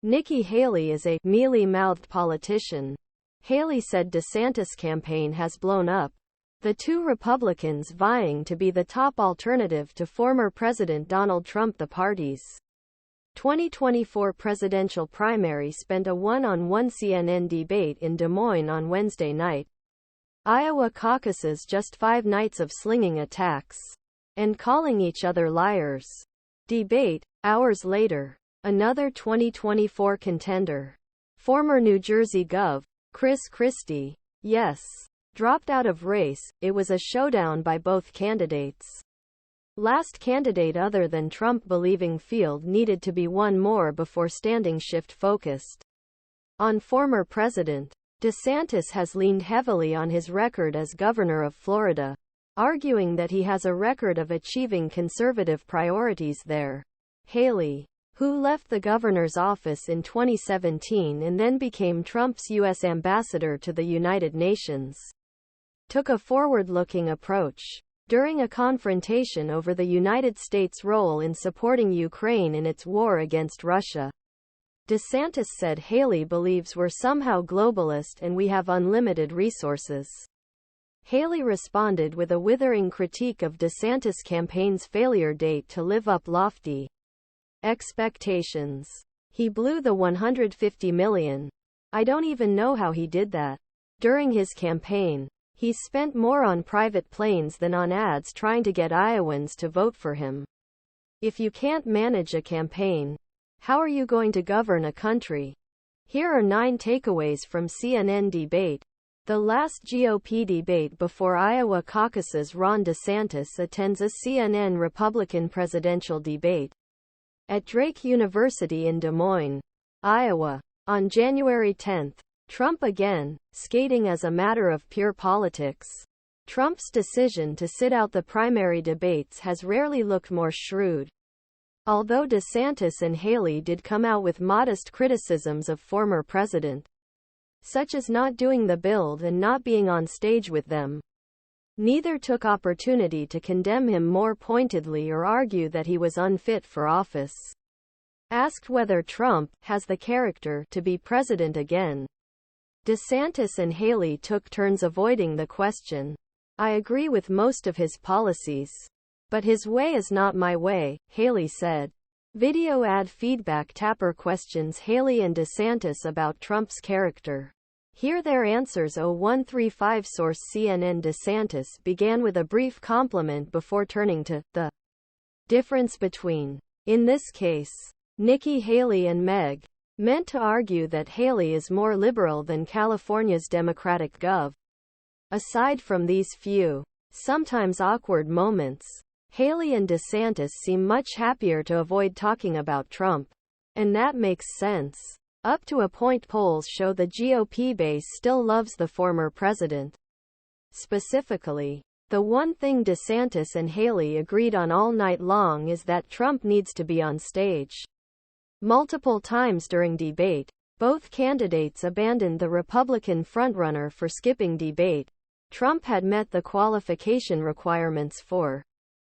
Nikki Haley is a mealy-mouthed politician. Haley said DeSantis' campaign has blown up, the two Republicans vying to be the top alternative to former President Donald Trump. The party's 2024 presidential primary spent a one-on-one CNN debate in Des Moines on Wednesday night. Iowa caucuses just 5 nights of slinging attacks and calling each other liars. Debate, hours later. Another 2024 contender, former New Jersey Gov. Christie, yes, dropped out of race. It was a showdown by both candidates. Last candidate other than Trump believing field needed to be one more before standing shift focused on former president. DeSantis has leaned heavily on his record as governor of Florida, arguing that he has a record of achieving conservative priorities there. Haley, who left the governor's office in 2017 and then became Trump's U.S. ambassador to the United Nations, took a forward-looking approach during a confrontation over the United States' role in supporting Ukraine in its war against Russia. DeSantis said Haley believes we're somehow globalist and we have unlimited resources. Haley responded with a withering critique of DeSantis' campaign's failure date to live up lofty expectations. He blew the $150 million. I don't even know how he did that. During his campaign, he spent more on private planes than on ads trying to get Iowans to vote for him. If you can't manage a campaign, how are you going to govern a country? Here are 9 takeaways from CNN debate. The last GOP debate before Iowa caucuses. Ron DeSantis attends a CNN Republican presidential debate at Drake University in Des Moines, Iowa, on January 10. Trump again, skating as a matter of pure politics. Trump's decision to sit out the primary debates has rarely looked more shrewd. Although DeSantis and Haley did come out with modest criticisms of former president, such as not doing the build and not being on stage with them, neither took opportunity to condemn him more pointedly or argue that he was unfit for office. Asked whether Trump has the character to be president again, DeSantis and Haley took turns avoiding the question. I agree with most of his policies, but his way is not my way, Haley said. Video ad feedback. Tapper questions Haley and DeSantis about Trump's character. Here their answers. 0135 Source CNN DeSantis began with a brief compliment before turning to the difference between, in this case, Nikki Haley and Meg, meant to argue that Haley is more liberal than California's Democratic Gov. Aside from these few, sometimes awkward moments, Haley and DeSantis seem much happier to avoid talking about Trump. And that makes sense. Up to a point, polls show the GOP base still loves the former president. Specifically, the one thing DeSantis and Haley agreed on all night long is that Trump needs to be on stage. Multiple times during debate, both candidates abandoned the Republican frontrunner for skipping debate. Trump had met the qualification requirements for